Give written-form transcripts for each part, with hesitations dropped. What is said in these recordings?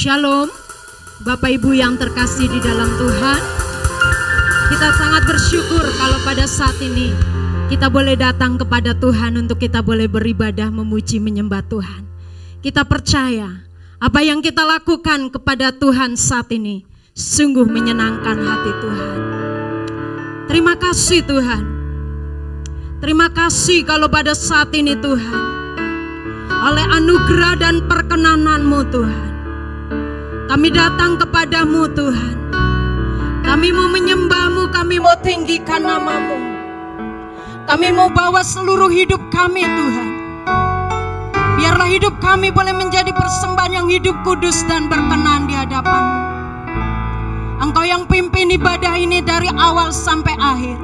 Shalom, Bapak Ibu yang terkasih di dalam Tuhan. Kita sangat bersyukur kalau pada saat ini kita boleh datang kepada Tuhan untuk kita boleh beribadah, memuji, menyembah Tuhan. Kita percaya apa yang kita lakukan kepada Tuhan saat ini sungguh menyenangkan hati Tuhan. Terima kasih Tuhan. Terima kasih kalau pada saat ini Tuhan, oleh anugerah dan perkenanan-Mu Tuhan, kami datang kepadamu Tuhan. Kami mau menyembah-Mu, kami mau tinggikan nama-Mu. Kami mau bawa seluruh hidup kami Tuhan. Biarlah hidup kami boleh menjadi persembahan yang hidup, kudus dan berkenan di hadapan-Mu. Engkau yang pimpin ibadah ini dari awal sampai akhir.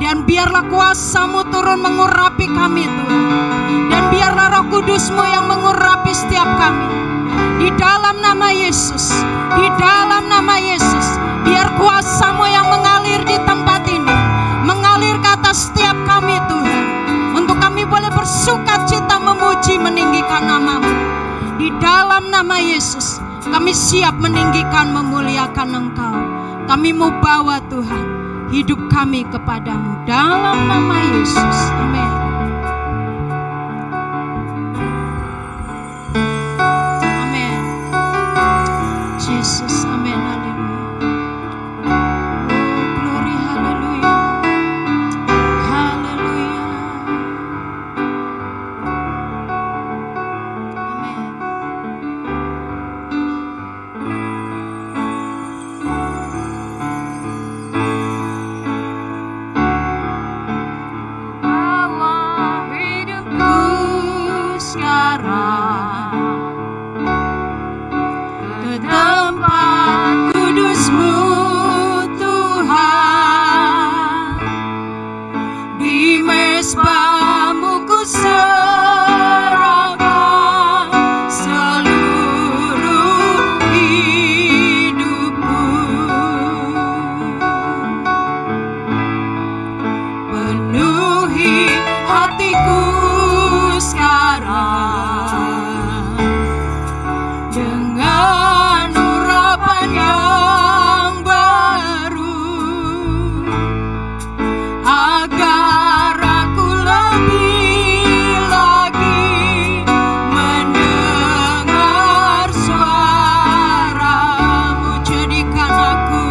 Dan biarlah kuasa-Mu turun mengurapi kami Tuhan. Dan biarlah Roh Kudus-Mu yang mengurapi setiap kami. Di dalam nama Yesus, di dalam nama Yesus, biar kuasa-Mu yang mengalir di tempat ini, mengalir ke atas setiap kami Tuhan, untuk kami boleh bersuka cita memuji meninggikan nama-Mu. Di dalam nama Yesus, kami siap meninggikan memuliakan Engkau. Kami mau bawa Tuhan hidup kami kepadamu dalam nama Yesus. Amin. Yesus, amin, haleluya. Oh, glory, haleluya. Haleluya. Amin. Bawa hidupku sekarang ke tempat kudus-Mu Tuhan. Di mezbah-Mu ku serahkan seluruh hidupku. Penuhi hatiku sekarang dengan urapan yang baru, agar aku lebih lagi mendengar suara-Mu. Jadikan aku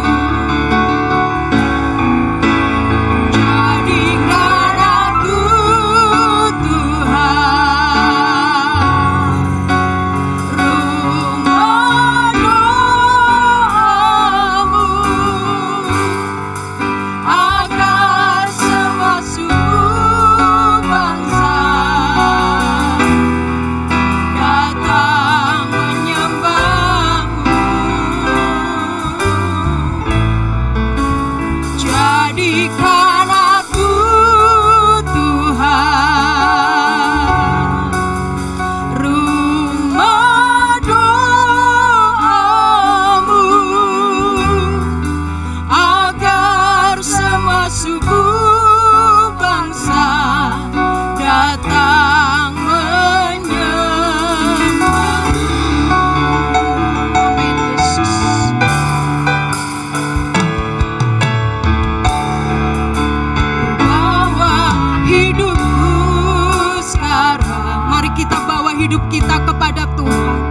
hidup kita kepada Tuhan.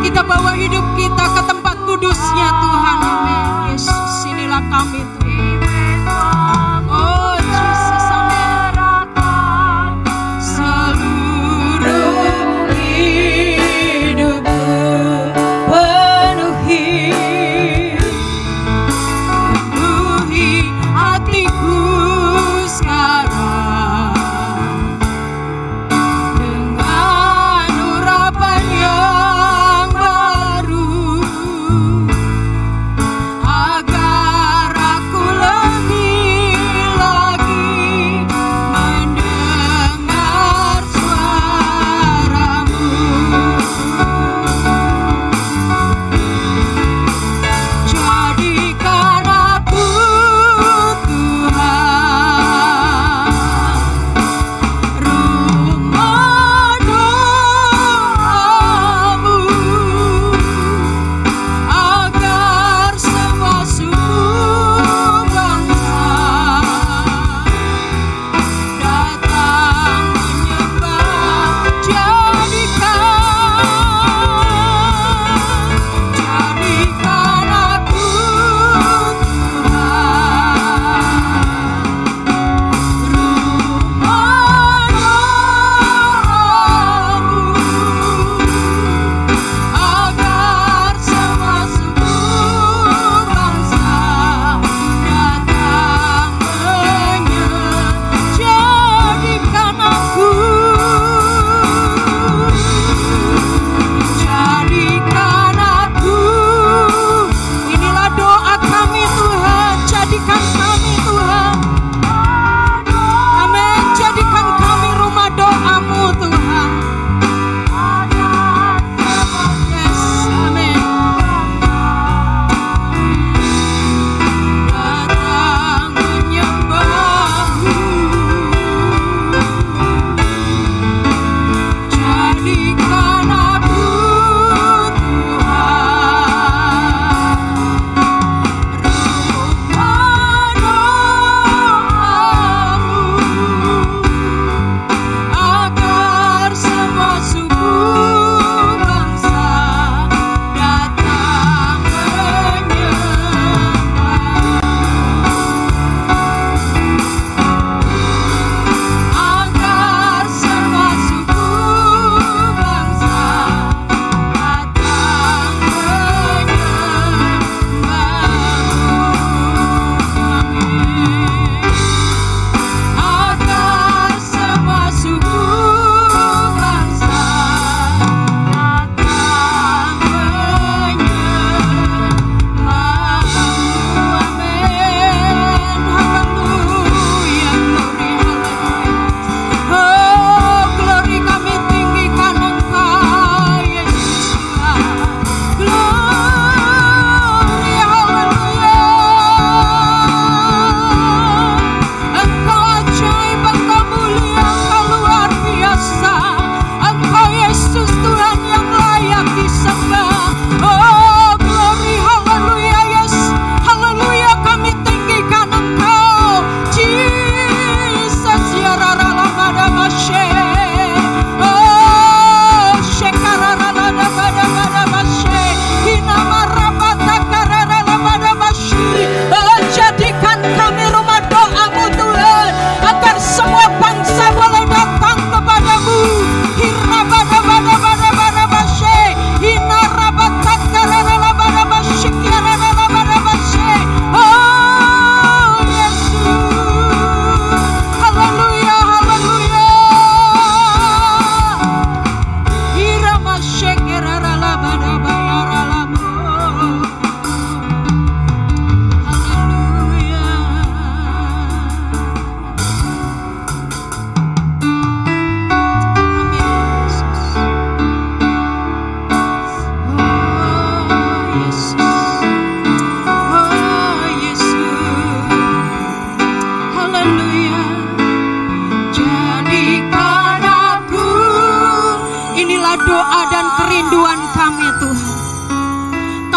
Kita bawa hidup kita ke tempat kudus-Nya Tuhan. Amin. Yesus, inilah kami Tuhan. Oh Yesus, amin. Seluruh hidupku penuhi hatiku sekarang dengan urapan yang baru, agar aku lebih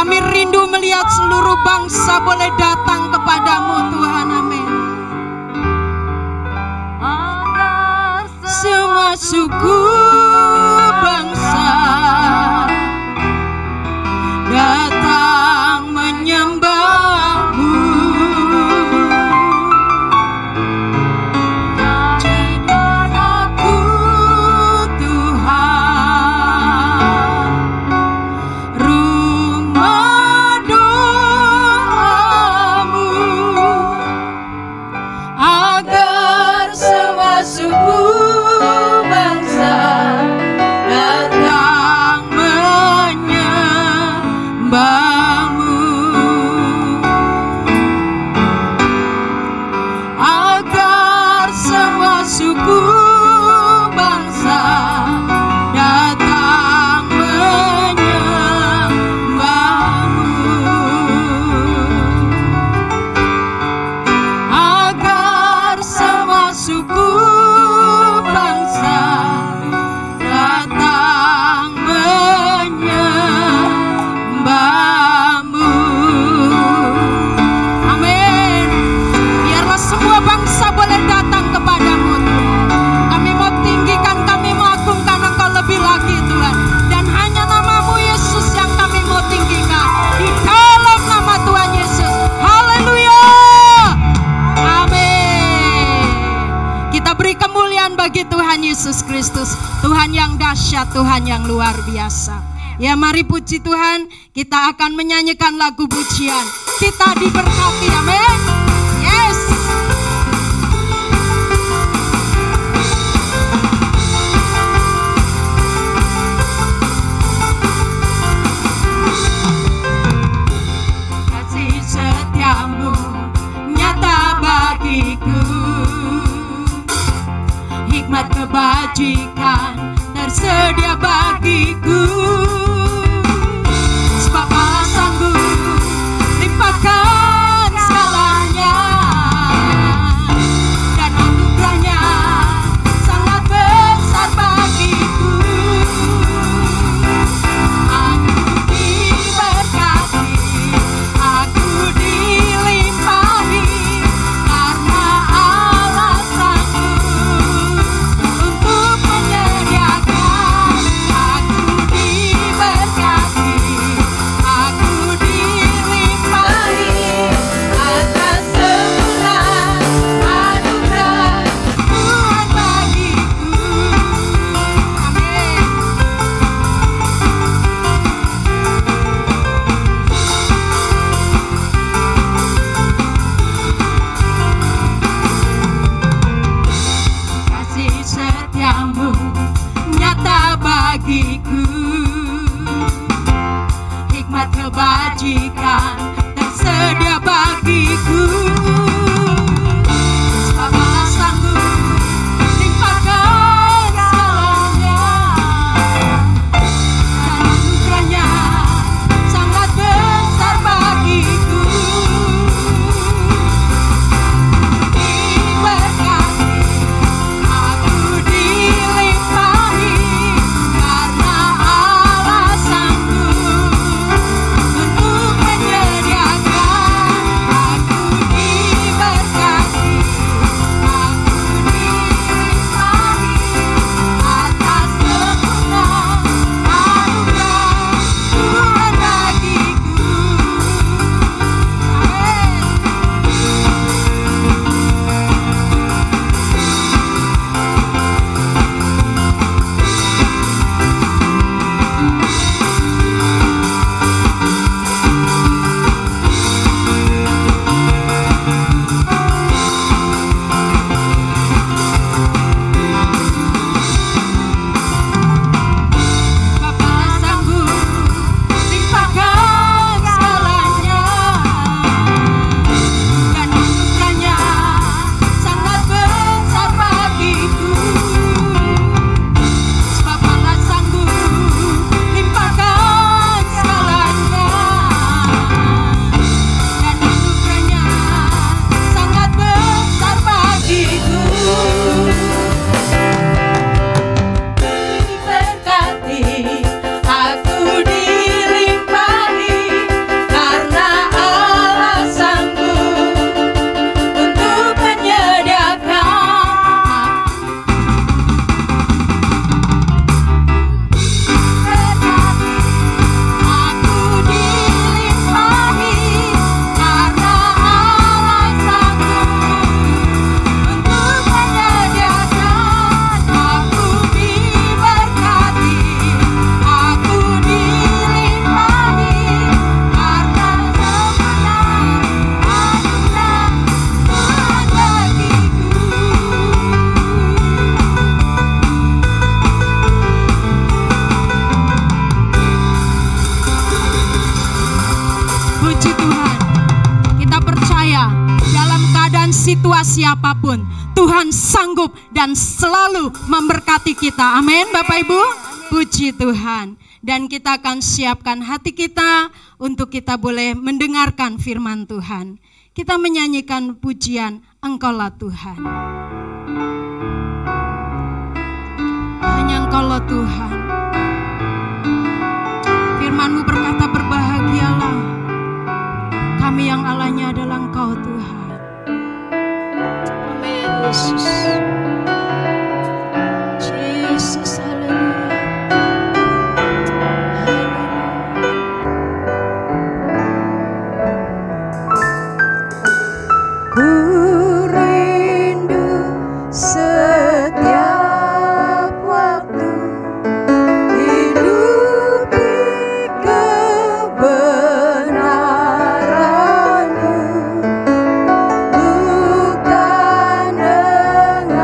Kami rindu melihat seluruh bangsa boleh datang kepadamu Tuhan, amin. Semua suku bangsa datang menyembahmu. Jadikan aku Tuhan, rumah doamu, agar semua suku bangsa datang menyembahmu, agar semua suku bangsa datang menyembahmu, agar semua suku bangsa datang menyembahmu. Amin. Biarlah semua bangsa boleh datang kepadamu Tuhan. Kami mau tinggikan, kami mau agungkan Engkau lebih lagi Tuhan. Dan hanya namamu Yesus yang kami mau tinggikan. Di dalam nama Tuhan Yesus. Haleluya. Amin. Kita beri kemuliaan bagi Tuhan Yesus Kristus. Tuhan yang dahsyat, Tuhan yang luar biasa. Ya, mari puji Tuhan. Kita akan menyanyikan lagu pujian. Kita diberkati, amin. Yes. Kasih setiamu nyata bagiku, hikmat kebajikan tersedia bagiku. Sebab alasanmu limpahkan segalanya, dan anugerahnya sangat besar bagiku. Aku diberkati, aku dilimpahi, karena alasanmu untuk menyediakan. Aku diberkati, aku dilimpahi, atas semua anugerah Tuhan bagiku. Amin. Kasih setiamu nyata bagiku, hikmat kebajikan tersedia bagiku. Sebab alasanmu limpahkan segalanya, dan anugerahnya sangat besar bagiku. Diberkati, aku dilimpahi, karena alasanmu untuk menyediakan. siapapun, Tuhan sanggup dan selalu memberkati kita. Amin Bapak Ibu. Puji Tuhan. Dan kita akan siapkan hati kita untuk kita boleh mendengarkan firman Tuhan. Kita menyanyikan pujian Engkaulah Tuhan. Hanya Engkaulah Tuhan. Firman-Mu berkata, berbahagialah kami yang Allahnya adalah Engkau Tuhan. Amin Yesus. Yesus, haleluya. Ku rindu setiap waktu hidupi kebenaran-Mu, bukan dengan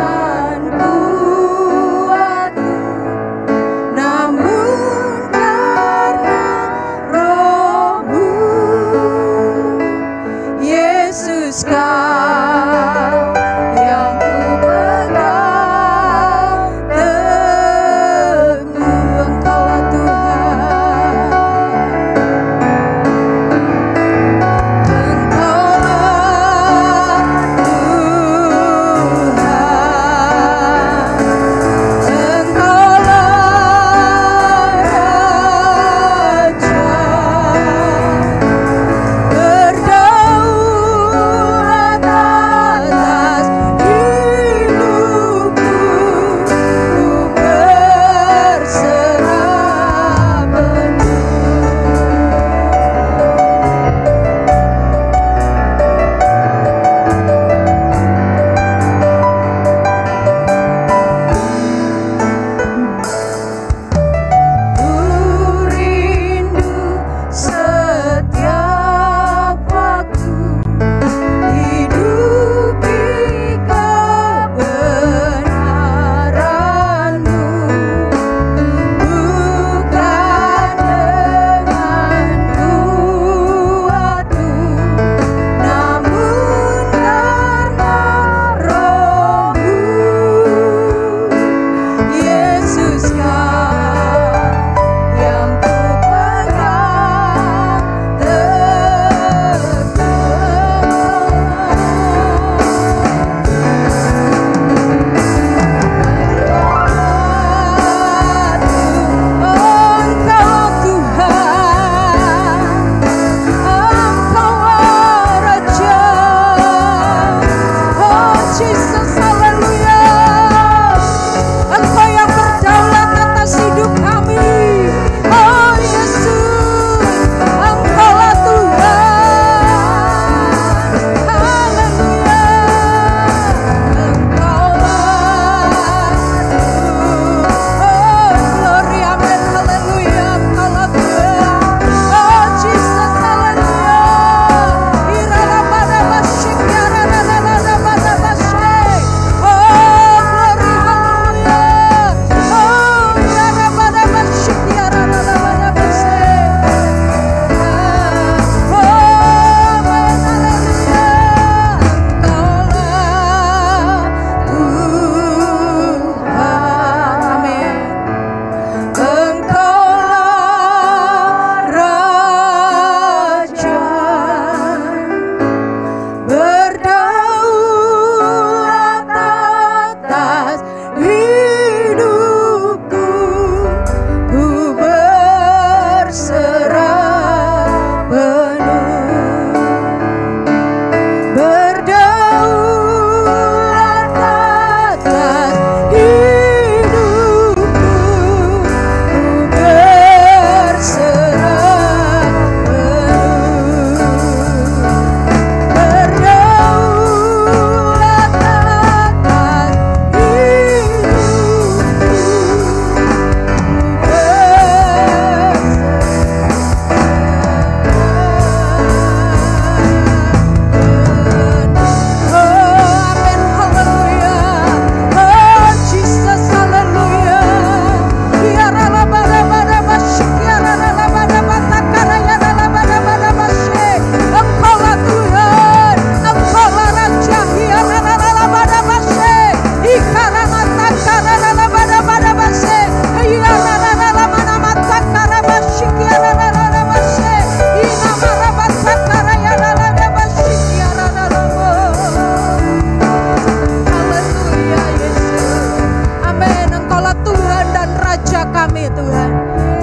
kami Tuhan.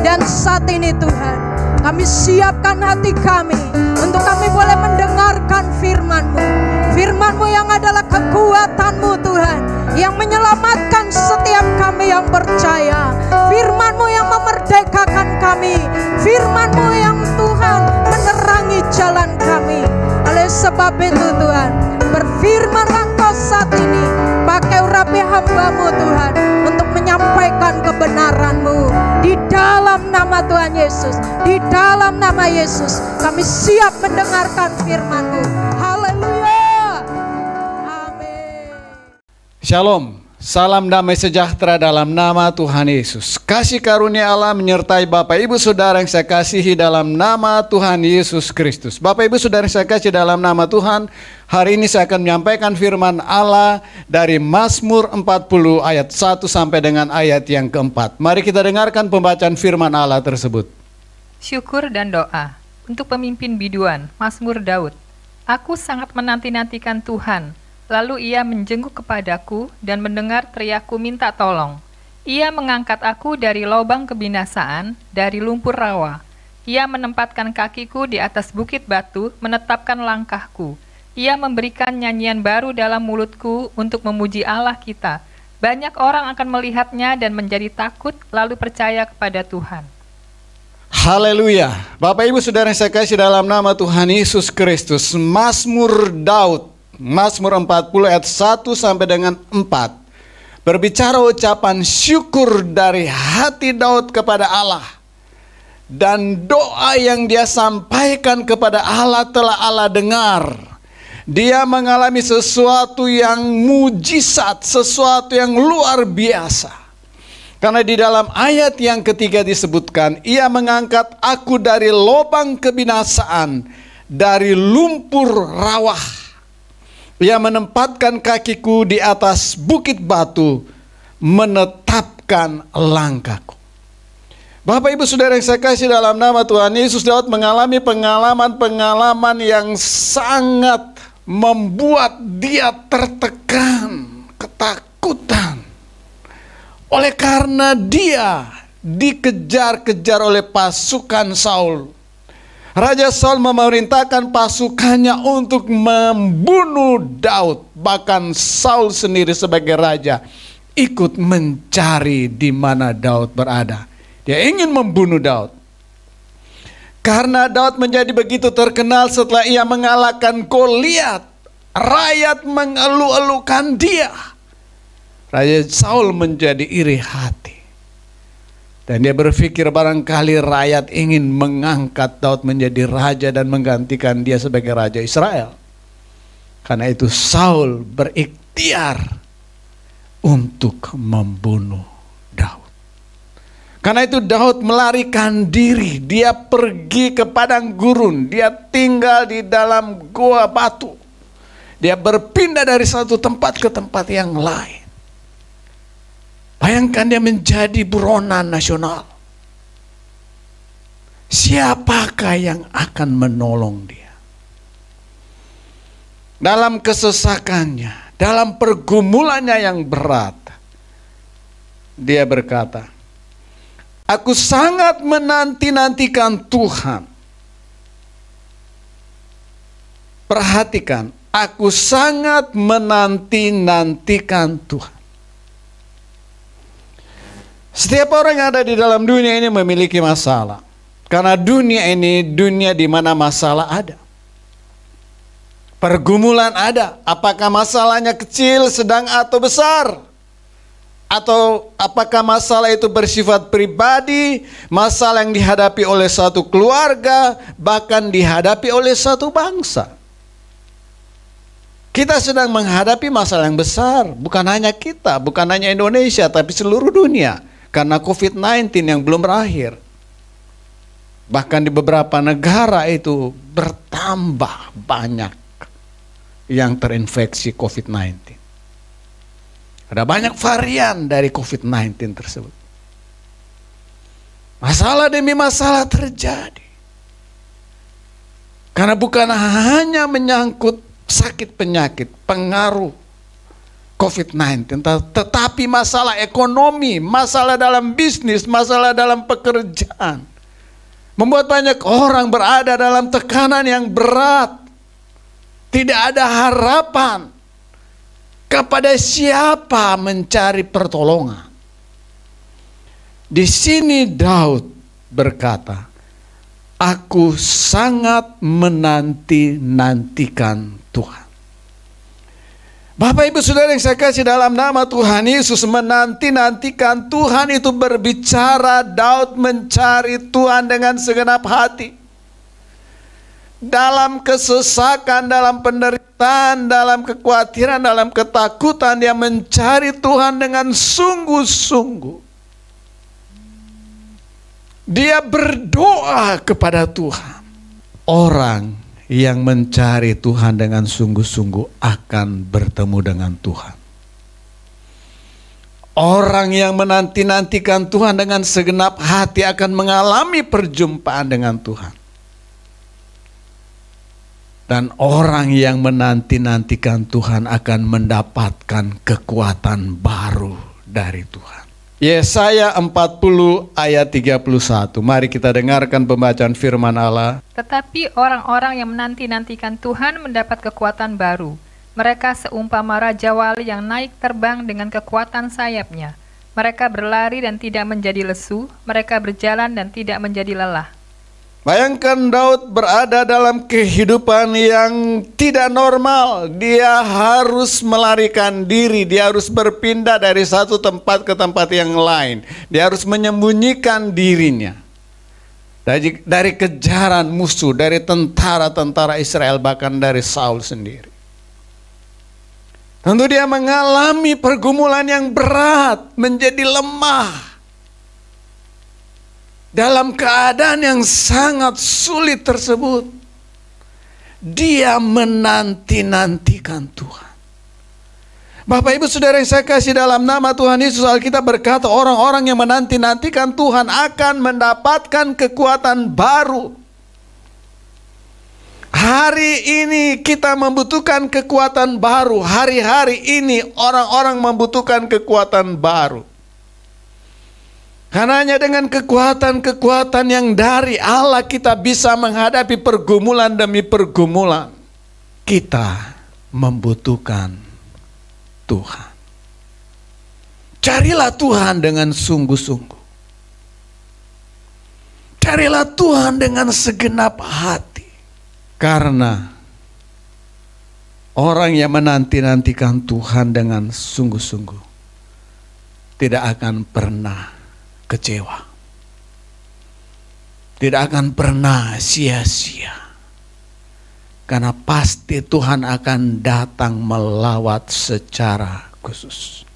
Dan saat ini Tuhan, kami siapkan hati kami untuk kami boleh mendengarkan firman-Mu. Firman-Mu yang adalah kekuatan-Mu Tuhan, yang menyelamatkan setiap kami yang percaya. Firman-Mu yang memerdekakan kami. Firman-Mu yang Tuhan menerangi jalan kami. Oleh sebab itu Tuhan, berfirmanlah Engkau saat ini, pakai urapi hamba-Mu Tuhan, untuk menyampaikan kebenaran-Mu. Di dalam nama Tuhan Yesus, di dalam nama Yesus, kami siap mendengarkan firman-Mu. Haleluya. Amin. Shalom, salam damai sejahtera dalam nama Tuhan Yesus. Kasih karunia Allah menyertai Bapak Ibu Saudara yang saya kasihi dalam nama Tuhan Yesus Kristus. Bapak Ibu Saudara yang saya kasih dalam nama Tuhan, hari ini saya akan menyampaikan firman Allah dari Mazmur 40 ayat 1 sampai dengan ayat yang keempat. Mari kita dengarkan pembacaan firman Allah tersebut. Syukur dan doa untuk pemimpin biduan, Mazmur Daud. Aku sangat menanti-nantikan Tuhan. Lalu ia menjenguk kepadaku dan mendengar teriakku minta tolong. Ia mengangkat aku dari lubang kebinasaan, dari lumpur rawa. Ia menempatkan kakiku di atas bukit batu, menetapkan langkahku. Ia memberikan nyanyian baru dalam mulutku untuk memuji Allah kita. Banyak orang akan melihatnya dan menjadi takut, lalu percaya kepada Tuhan. Haleluya. Bapak Ibu Saudara yang saya kasih dalam nama Tuhan Yesus Kristus, Mazmur Daud, Mazmur 40 ayat 1 sampai dengan 4 berbicara ucapan syukur dari hati Daud kepada Allah. Dan doa yang dia sampaikan kepada Allah telah Allah dengar. Dia mengalami sesuatu yang mujizat, sesuatu yang luar biasa. Karena di dalam ayat yang ketiga disebutkan, ia mengangkat aku dari lubang kebinasaan, dari lumpur rawah. Ia menempatkan kakiku di atas bukit batu, menetapkan langkahku. Bapak Ibu Saudara yang saya kasih dalam nama Tuhan Yesus, Daud mengalami pengalaman-pengalaman yang sangat membuat dia tertekan, ketakutan. Oleh karena dia dikejar-kejar oleh pasukan Saul. Raja Saul memerintahkan pasukannya untuk membunuh Daud. Bahkan Saul sendiri sebagai raja ikut mencari di mana Daud berada. Dia ingin membunuh Daud. Karena Daud menjadi begitu terkenal setelah ia mengalahkan Goliat, rakyat mengeluh-elukan dia. Raja Saul menjadi iri hati. Dan dia berpikir barangkali rakyat ingin mengangkat Daud menjadi raja dan menggantikan dia sebagai raja Israel. Karena itu Saul berikhtiar untuk membunuh Daud. Karena itu Daud melarikan diri. Dia pergi ke padang gurun. Dia tinggal di dalam goa batu. Dia berpindah dari satu tempat ke tempat yang lain. Bayangkan dia menjadi buronan nasional. Siapakah yang akan menolong dia? Dalam kesesakannya, dalam pergumulannya yang berat, dia berkata, aku sangat menanti-nantikan Tuhan. Perhatikan, aku sangat menanti-nantikan Tuhan. Setiap orang yang ada di dalam dunia ini memiliki masalah. Karena dunia ini dunia di mana masalah ada. Pergumulan ada. Apakah masalahnya kecil, sedang atau besar? Atau apakah masalah itu bersifat pribadi, masalah yang dihadapi oleh satu keluarga, bahkan dihadapi oleh satu bangsa? Kita sedang menghadapi masalah yang besar. Bukan hanya kita, bukan hanya Indonesia, tapi seluruh dunia. Karena COVID-19 yang belum berakhir. Bahkan di beberapa negara itu bertambah banyak yang terinfeksi COVID-19. Ada banyak varian dari COVID-19 tersebut. Masalah demi masalah terjadi. Karena bukan hanya menyangkut sakit penyakit, pengaruh COVID-19, tetapi masalah ekonomi, masalah dalam bisnis, masalah dalam pekerjaan membuat banyak orang berada dalam tekanan yang berat. Tidak ada harapan. Kepada siapa mencari pertolongan? Di sini Daud berkata, aku sangat menanti-nantikan Tuhan. Bapak Ibu Saudara yang saya kasih dalam nama Tuhan Yesus, menanti-nantikan Tuhan itu berbicara Daud mencari Tuhan dengan segenap hati. Dalam kesesakan, dalam penderitaan, dalam kekhawatiran, dalam ketakutan, dia mencari Tuhan dengan sungguh-sungguh. Dia berdoa kepada Tuhan. Orang yang mencari Tuhan dengan sungguh-sungguh akan bertemu dengan Tuhan. Orang yang menanti-nantikan Tuhan dengan segenap hati akan mengalami perjumpaan dengan Tuhan. Dan orang yang menanti-nantikan Tuhan akan mendapatkan kekuatan baru dari Tuhan. Yesaya 40 ayat 31. Mari kita dengarkan pembacaan firman Allah. Tetapi orang-orang yang menanti-nantikan Tuhan mendapat kekuatan baru. Mereka seumpama raja wali yang naik terbang dengan kekuatan sayapnya. Mereka berlari dan tidak menjadi lesu. Mereka berjalan dan tidak menjadi lelah. Bayangkan Daud berada dalam kehidupan yang tidak normal. Dia harus melarikan diri, dia harus berpindah dari satu tempat ke tempat yang lain. Dia harus menyembunyikan dirinya dari kejaran musuh, dari tentara-tentara Israel, bahkan dari Saul sendiri. Tentu dia mengalami pergumulan yang berat, menjadi lemah. Dalam keadaan yang sangat sulit tersebut, dia menanti-nantikan Tuhan. Bapak Ibu Saudara yang saya kasih dalam nama Tuhan Yesus, Alkitab berkata orang-orang yang menanti-nantikan Tuhan akan mendapatkan kekuatan baru. Hari ini kita membutuhkan kekuatan baru. Hari-hari ini orang-orang membutuhkan kekuatan baru. Karena hanya dengan kekuatan-kekuatan yang dari Allah kita bisa menghadapi pergumulan demi pergumulan. Kita membutuhkan Tuhan. Carilah Tuhan dengan sungguh-sungguh. Carilah Tuhan dengan segenap hati. Karena orang yang menanti-nantikan Tuhan dengan sungguh-sungguh tidak akan pernah kecewa. Tidak akan pernah sia-sia. Karena pasti Tuhan akan datang melawat secara khusus.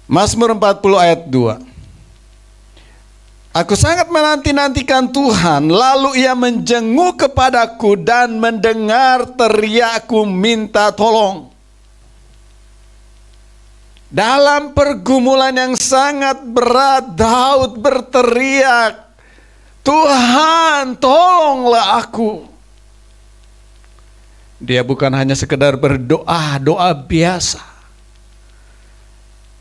Mazmur 40 ayat 2. Aku sangat menanti-nantikan Tuhan, lalu ia menjenguk kepadaku dan mendengar teriakku minta tolong. Dalam pergumulan yang sangat berat, Daud berteriak, Tuhan tolonglah aku. Dia bukan hanya sekedar berdoa, doa biasa.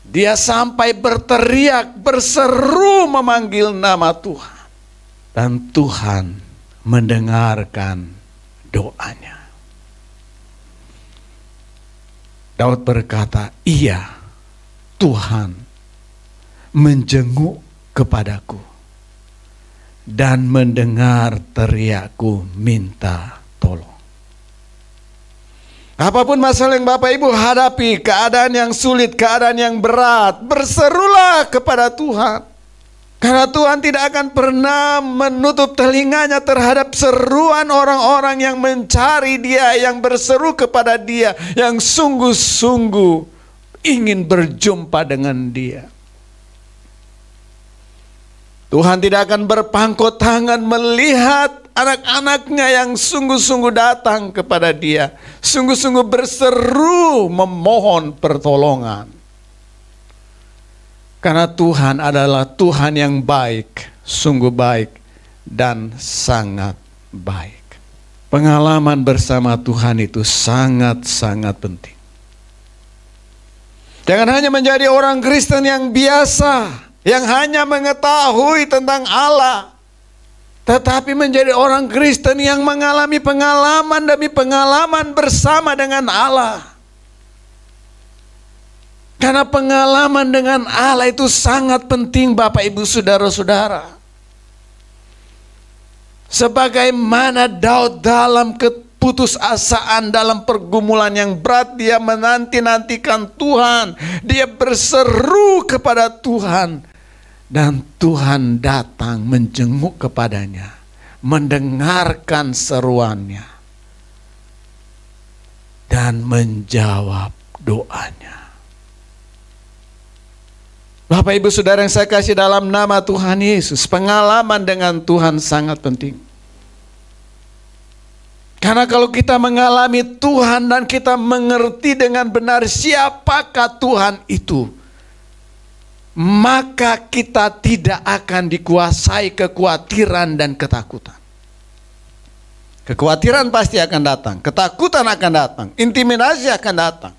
Dia sampai berteriak, berseru memanggil nama Tuhan. Dan Tuhan mendengarkan doanya. Daud berkata, iya, Tuhan menjenguk kepadaku dan mendengar teriakku minta tolong. Apapun masalah yang Bapak Ibu hadapi, keadaan yang sulit, keadaan yang berat, berserulah kepada Tuhan. Karena Tuhan tidak akan pernah menutup telinganya terhadap seruan orang-orang yang mencari Dia, yang berseru kepada Dia, yang sungguh-sungguh ingin berjumpa dengan Dia. Tuhan tidak akan berpangku tangan melihat anak-anaknya yang sungguh-sungguh datang kepada Dia, sungguh-sungguh berseru memohon pertolongan. Karena Tuhan adalah Tuhan yang baik, sungguh baik dan sangat baik. Pengalaman bersama Tuhan itu sangat-sangat penting. Jangan hanya menjadi orang Kristen yang biasa, yang hanya mengetahui tentang Allah, tetapi menjadi orang Kristen yang mengalami pengalaman demi pengalaman bersama dengan Allah. Karena pengalaman dengan Allah itu sangat penting, Bapak Ibu Saudara-saudara. Sebagaimana Daud dalam keputusasaan, dalam pergumulan yang berat, dia menanti-nantikan Tuhan. Dia berseru kepada Tuhan. Dan Tuhan datang menjenguk kepadanya, mendengarkan seruannya, dan menjawab doanya. Bapak Ibu Saudara yang saya kasih dalam nama Tuhan Yesus, pengalaman dengan Tuhan sangat penting. Karena kalau kita mengalami Tuhan dan kita mengerti dengan benar siapakah Tuhan itu, maka kita tidak akan dikuasai kekhawatiran dan ketakutan. Kekhawatiran pasti akan datang, ketakutan akan datang, intimidasi akan datang.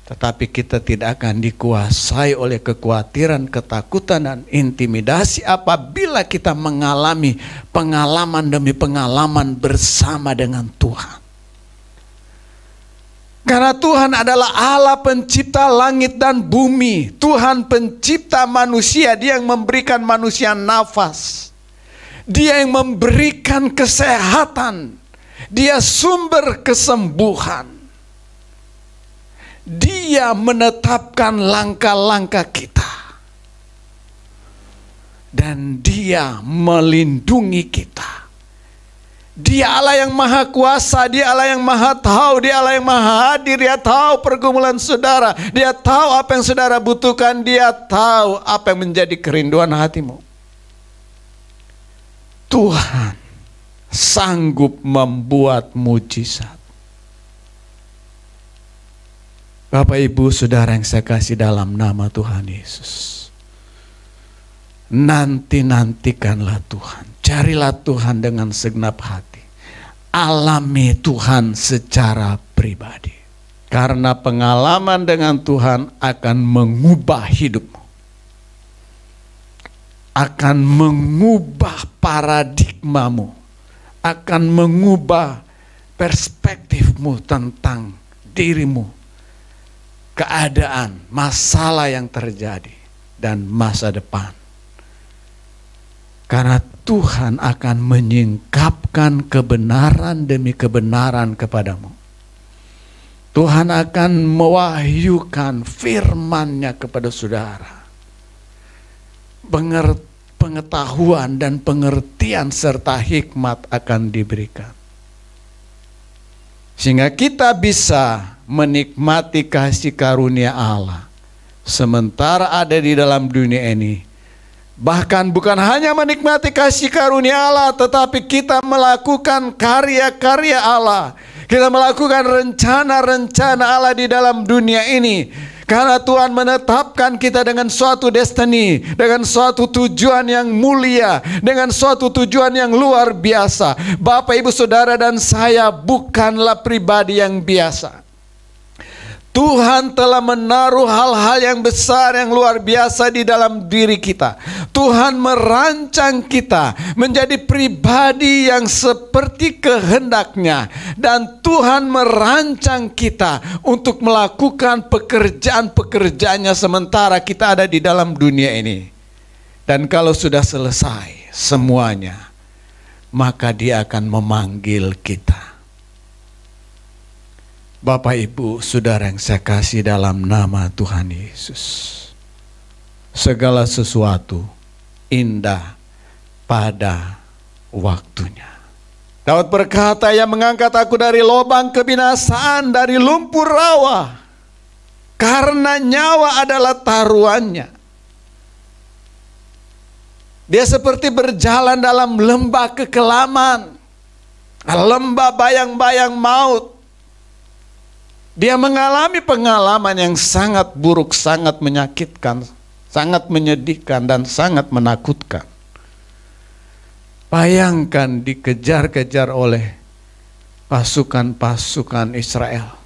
Tetapi kita tidak akan dikuasai oleh kekhawatiran, ketakutan, dan intimidasi apabila kita mengalami pengalaman demi pengalaman bersama dengan Tuhan. Karena Tuhan adalah Allah pencipta langit dan bumi. Tuhan pencipta manusia, Dia yang memberikan manusia nafas. Dia yang memberikan kesehatan. Dia sumber kesembuhan. Dia menetapkan langkah-langkah kita. Dan Dia melindungi kita. Dia Allah yang maha kuasa, Dia Allah yang maha tahu, Dia Allah yang maha hadir. Dia tahu pergumulan saudara, Dia tahu apa yang saudara butuhkan, Dia tahu apa yang menjadi kerinduan hatimu. Tuhan sanggup membuat mujizat. Bapak Ibu Saudara yang saya kasih dalam nama Tuhan Yesus, nanti-nantikanlah Tuhan, carilah Tuhan dengan segenap hati, alami Tuhan secara pribadi. Karena pengalaman dengan Tuhan akan mengubah hidupmu, akan mengubah paradigmamu, akan mengubah perspektifmu tentang dirimu, keadaan, masalah yang terjadi, dan masa depan. Karena Tuhan akan menyingkapkan kebenaran demi kebenaran kepadamu. Tuhan akan mewahyukan firman-Nya kepada saudara. Pengetahuan dan pengertian serta hikmat akan diberikan. Sehingga kita bisa menikmati kasih karunia Allah sementara ada di dalam dunia ini. Bahkan bukan hanya menikmati kasih karunia Allah, tetapi kita melakukan karya-karya Allah. Kita melakukan rencana-rencana Allah di dalam dunia ini. Karena Tuhan menetapkan kita dengan suatu destiny, dengan suatu tujuan yang mulia, dengan suatu tujuan yang luar biasa. Bapak, Ibu, Saudara, dan saya bukanlah pribadi yang biasa. Tuhan telah menaruh hal-hal yang besar, yang luar biasa di dalam diri kita. Tuhan merancang kita menjadi pribadi yang seperti kehendak-Nya. Dan Tuhan merancang kita untuk melakukan pekerjaan-pekerjaannya sementara kita ada di dalam dunia ini. Dan kalau sudah selesai semuanya, maka Dia akan memanggil kita. Bapak, Ibu, Saudara yang saya kasih dalam nama Tuhan Yesus, segala sesuatu indah pada waktunya. Daud berkata, Ia mengangkat aku dari lubang kebinasaan, dari lumpur rawa, karena nyawa adalah taruhannya. Dia seperti berjalan dalam lembah kekelaman, lembah bayang-bayang maut. Dia mengalami pengalaman yang sangat buruk, sangat menyakitkan, sangat menyedihkan, dan sangat menakutkan. Bayangkan dikejar-kejar oleh pasukan-pasukan Israel.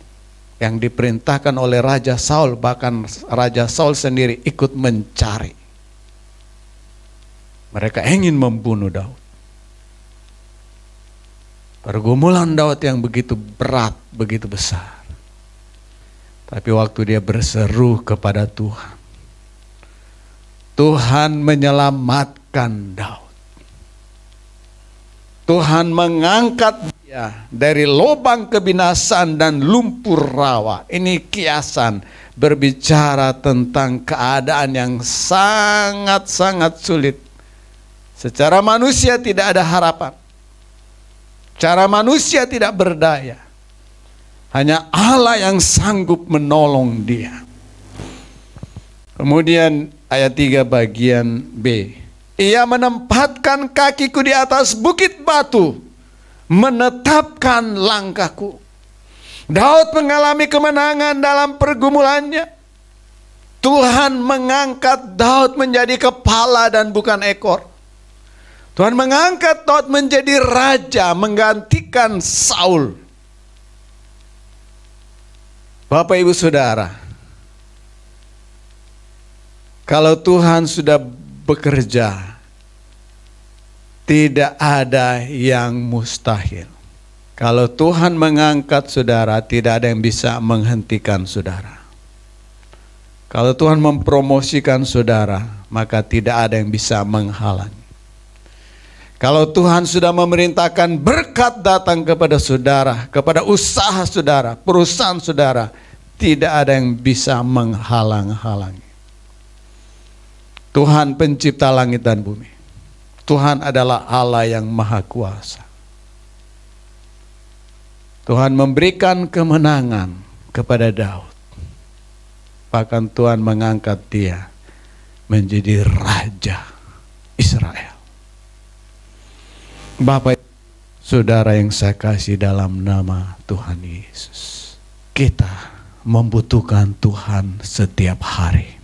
yang diperintahkan oleh Raja Saul, bahkan Raja Saul sendiri ikut mencari. Mereka ingin membunuh Daud. Pergumulan Daud yang begitu berat, begitu besar. Tapi waktu dia berseru kepada Tuhan, Tuhan menyelamatkan Daud. Tuhan mengangkat dia dari lubang kebinasaan dan lumpur rawa. Ini kiasan berbicara tentang keadaan yang sangat-sangat sulit. Secara manusia tidak ada harapan. Cara manusia tidak berdaya. Hanya Allah yang sanggup menolong dia. Kemudian ayat 3 bagian B. Ia menempatkan kakiku di atas bukit batu, menetapkan langkahku. Daud mengalami kemenangan dalam pergumulannya. Tuhan mengangkat Daud menjadi kepala dan bukan ekor. Tuhan mengangkat Daud menjadi raja, menggantikan Saul. Bapak Ibu Saudara, kalau Tuhan sudah bekerja, tidak ada yang mustahil. Kalau Tuhan mengangkat saudara, tidak ada yang bisa menghentikan saudara. Kalau Tuhan mempromosikan saudara, maka tidak ada yang bisa menghalangi. Kalau Tuhan sudah memerintahkan berkat datang kepada saudara, kepada usaha saudara, perusahaan saudara, tidak ada yang bisa menghalang-halangi. Tuhan pencipta langit dan bumi. Tuhan adalah Allah yang maha kuasa. Tuhan memberikan kemenangan kepada Daud. Bahkan Tuhan mengangkat dia menjadi raja Israel. Bapak, saudara yang saya kasih dalam nama Tuhan Yesus, kita membutuhkan Tuhan setiap hari.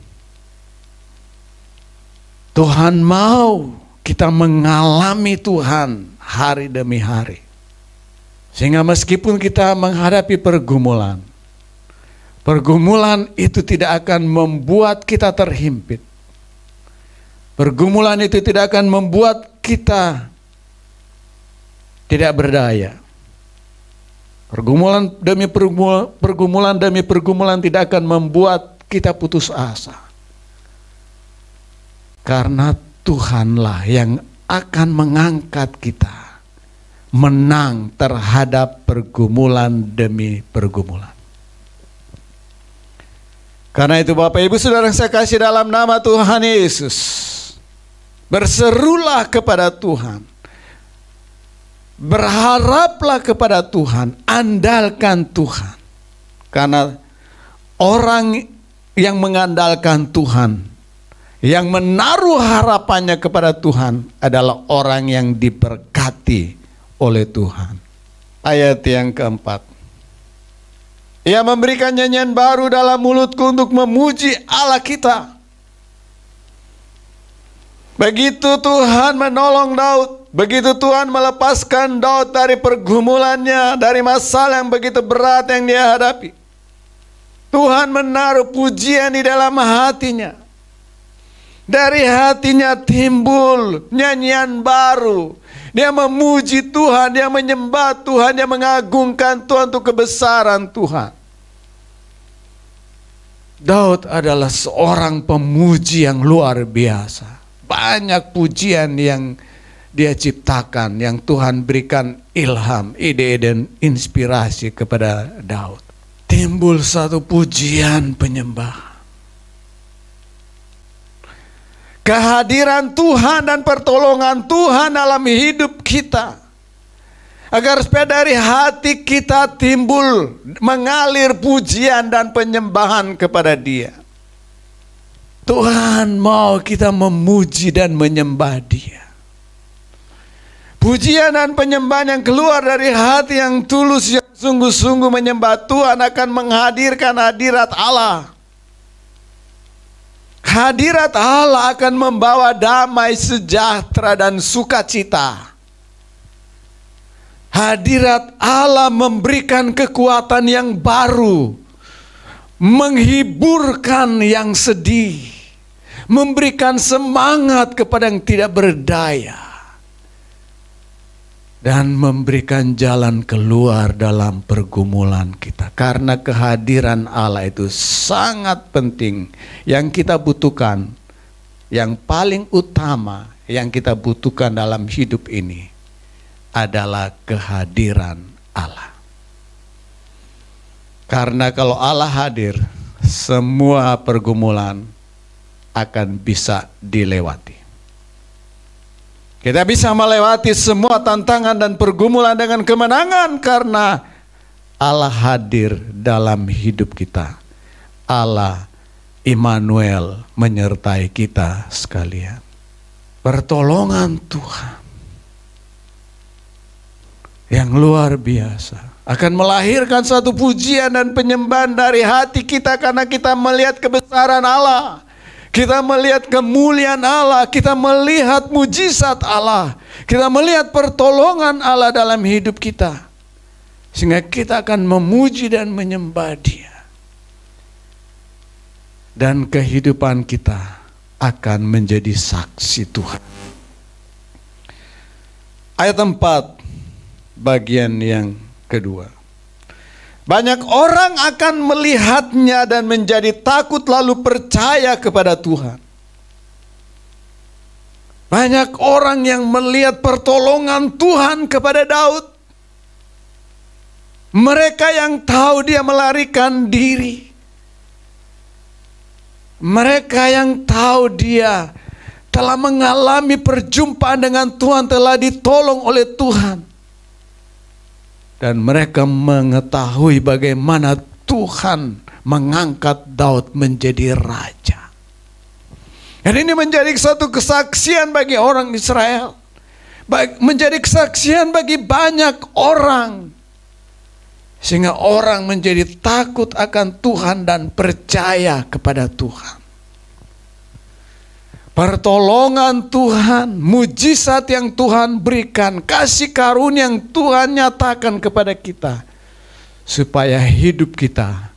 Tuhan mau kita mengalami Tuhan hari demi hari. Sehingga meskipun kita menghadapi pergumulan, pergumulan itu tidak akan membuat kita terhimpit. Pergumulan itu tidak akan membuat kita tidak berdaya. Pergumulan demi pergumulan tidak akan membuat kita putus asa. Karena Tuhanlah yang akan mengangkat kita menang terhadap pergumulan demi pergumulan. Karena itu Bapak Ibu Saudara yang saya kasih dalam nama Tuhan Yesus, berserulah kepada Tuhan. Berharaplah kepada Tuhan, andalkan Tuhan. Karena orang yang mengandalkan Tuhan, yang menaruh harapannya kepada Tuhan adalah orang yang diberkati oleh Tuhan. Ayat yang keempat. Ia memberikan nyanyian baru dalam mulutku untuk memuji Allah kita. Begitu Tuhan menolong Daud, begitu Tuhan melepaskan Daud dari pergumulannya, dari masalah yang begitu berat yang dia hadapi. Tuhan menaruh pujian di dalam hatinya. Dari hatinya timbul nyanyian baru. Dia memuji Tuhan, dia menyembah Tuhan, dia mengagungkan Tuhan untuk kebesaran Tuhan. Daud adalah seorang pemuji yang luar biasa. Banyak pujian yang dia ciptakan, yang Tuhan berikan ilham, ide dan inspirasi kepada Daud. Timbul satu pujian penyembahan. Kehadiran Tuhan dan pertolongan Tuhan dalam hidup kita. Agar supaya dari hati kita timbul mengalir pujian dan penyembahan kepada Dia. Tuhan mau kita memuji dan menyembah Dia. Pujian dan penyembahan yang keluar dari hati yang tulus, yang sungguh-sungguh menyembah Tuhan akan menghadirkan hadirat Allah. Hadirat Allah akan membawa damai, sejahtera dan sukacita. Hadirat Allah memberikan kekuatan yang baru menghiburkan yang sedih, memberikan semangat kepada yang tidak berdaya, dan memberikan jalan keluar dalam pergumulan kita. Karena kehadiran Allah itu sangat penting. Yang kita butuhkan, yang paling utama yang kita butuhkan dalam hidup ini adalah kehadiran Allah. Karena kalau Allah hadir, semua pergumulan akan bisa dilewati. Kita bisa melewati semua tantangan dan pergumulan dengan kemenangan karena Allah hadir dalam hidup kita. Allah Immanuel menyertai kita sekalian. Pertolongan Tuhan yang luar biasa akan melahirkan satu pujian dan penyembahan dari hati kita karena kita melihat kebesaran Allah. Kita melihat kemuliaan Allah, kita melihat mujizat Allah, kita melihat pertolongan Allah dalam hidup kita. Sehingga kita akan memuji dan menyembah Dia. Dan kehidupan kita akan menjadi saksi Tuhan. Ayat 4, bagian yang kedua. Banyak orang akan melihatnya dan menjadi takut lalu percaya kepada Tuhan. Banyak orang yang melihat pertolongan Tuhan kepada Daud. Mereka yang tahu dia melarikan diri. Mereka yang tahu dia telah mengalami perjumpaan dengan Tuhan, telah ditolong oleh Tuhan. Dan mereka mengetahui bagaimana Tuhan mengangkat Daud menjadi raja. Dan ini menjadi satu kesaksian bagi orang Israel. Menjadi kesaksian bagi banyak orang. Sehingga orang menjadi takut akan Tuhan dan percaya kepada Tuhan. Pertolongan Tuhan, mujizat yang Tuhan berikan, kasih karunia yang Tuhan nyatakan kepada kita. Supaya hidup kita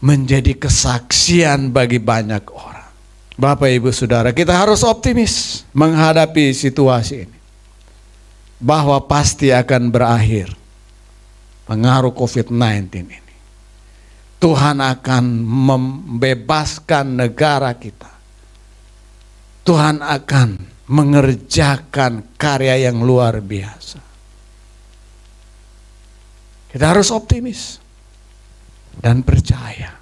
menjadi kesaksian bagi banyak orang. Bapak, Ibu, Saudara, kita harus optimis menghadapi situasi ini. Bahwa pasti akan berakhir pengaruh COVID-19 ini. Tuhan akan membebaskan negara kita. Tuhan akan mengerjakan karya yang luar biasa. Kita harus optimis dan percaya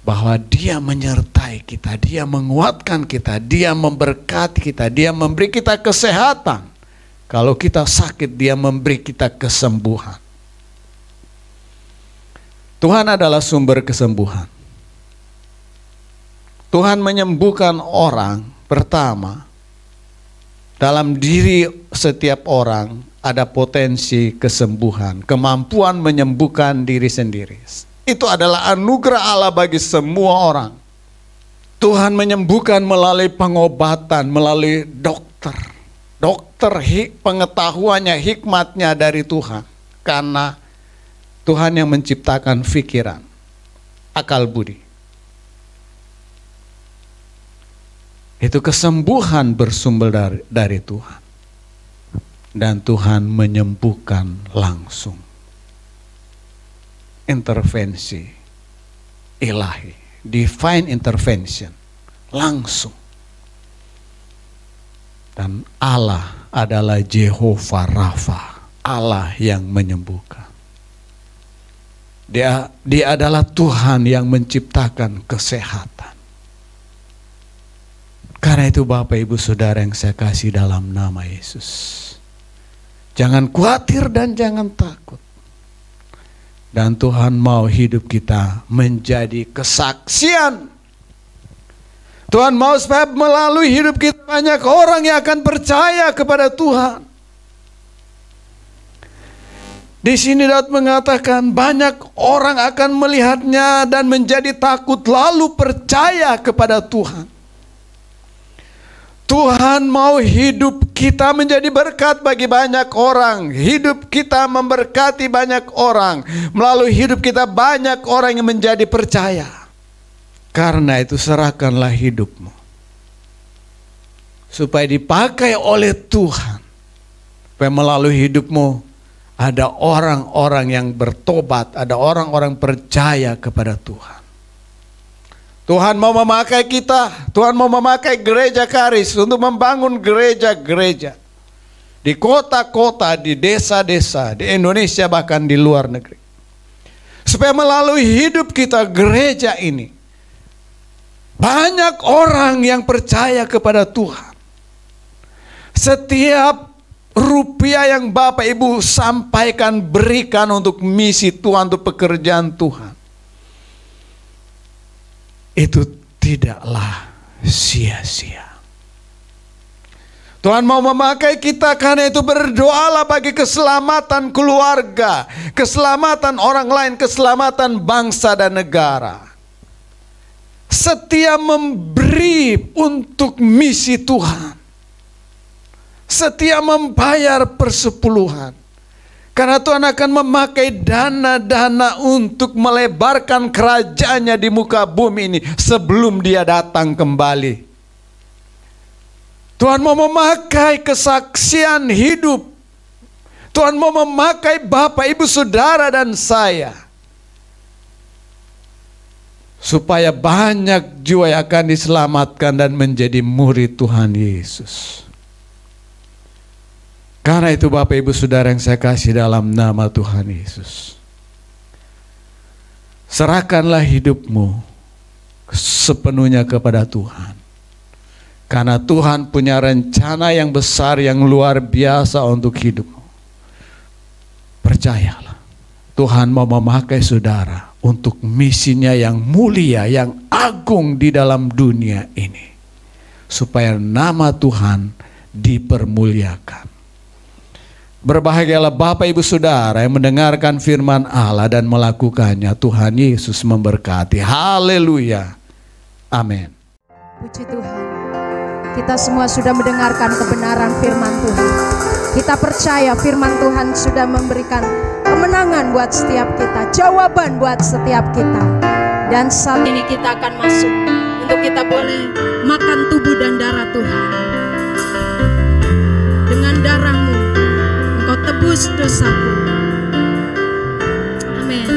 bahwa Dia menyertai kita, Dia menguatkan kita, Dia memberkati kita, Dia memberi kita kesehatan. Kalau kita sakit, Dia memberi kita kesembuhan. Tuhan adalah sumber kesembuhan. Tuhan menyembuhkan orang. Pertama, dalam diri setiap orang ada potensi kesembuhan, kemampuan menyembuhkan diri sendiri. Itu adalah anugerah Allah bagi semua orang. Tuhan menyembuhkan melalui pengobatan, melalui dokter. Pengetahuannya, hikmatnya dari Tuhan. Karena Tuhan yang menciptakan pikiran, akal budi. Itu kesembuhan bersumber dari Tuhan. Dan Tuhan menyembuhkan langsung. Intervensi ilahi, divine intervention, langsung. Dan Allah adalah Jehovah Rafa, Allah yang menyembuhkan. Dia adalah Tuhan yang menciptakan kesehatan. Karena itu Bapak, Ibu, Saudara yang saya kasih dalam nama Yesus, jangan khawatir dan jangan takut. Dan Tuhan mau hidup kita menjadi kesaksian. Tuhan mau supaya melalui hidup kita banyak orang yang akan percaya kepada Tuhan. Di sini Daud mengatakan banyak orang akan melihatnya dan menjadi takut lalu percaya kepada Tuhan. Tuhan mau hidup kita menjadi berkat bagi banyak orang. Hidup kita memberkati banyak orang. Melalui hidup kita banyak orang yang menjadi percaya. Karena itu serahkanlah hidupmu, supaya dipakai oleh Tuhan. Supaya melalui hidupmu ada orang-orang yang bertobat, ada orang-orang percaya kepada Tuhan. Tuhan mau memakai kita, Tuhan mau memakai gereja Karis untuk membangun gereja-gereja di kota-kota, di desa-desa, di Indonesia bahkan di luar negeri. Supaya melalui hidup kita gereja ini banyak orang yang percaya kepada Tuhan. Setiap rupiah yang Bapak Ibu sampaikan, berikan untuk misi Tuhan, untuk pekerjaan Tuhan, itu tidaklah sia-sia. Tuhan mau memakai kita, karena itu berdoalah bagi keselamatan keluarga, keselamatan orang lain, keselamatan bangsa dan negara. Setia memberi untuk misi Tuhan, setia membayar persepuluhan. Karena Tuhan akan memakai dana-dana untuk melebarkan kerajaannya di muka bumi ini sebelum Dia datang kembali. Tuhan mau memakai kesaksian hidup. Tuhan mau memakai Bapak, Ibu, Saudara, dan saya, supaya banyak jiwa yang akan diselamatkan dan menjadi murid Tuhan Yesus. Karena itu Bapak, Ibu, Saudara yang saya kasih dalam nama Tuhan Yesus, serahkanlah hidupmu sepenuhnya kepada Tuhan. Karena Tuhan punya rencana yang besar, yang luar biasa untuk hidupmu. Percayalah, Tuhan mau memakai saudara untuk misinya yang mulia, yang agung di dalam dunia ini, supaya nama Tuhan dipermuliakan. Berbahagialah Bapak, Ibu, Saudara yang mendengarkan firman Allah dan melakukannya. Tuhan Yesus memberkati. Haleluya. Amin. Puji Tuhan. Kita semua sudah mendengarkan kebenaran firman Tuhan. Kita percaya firman Tuhan sudah memberikan kemenangan buat setiap kita, jawaban buat setiap kita. Dan saat ini kita akan masuk untuk kita boleh makan tubuh dan darah Tuhan. Dengan darah-Mu Engkau tebus dosaku. Amin.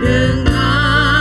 Dengan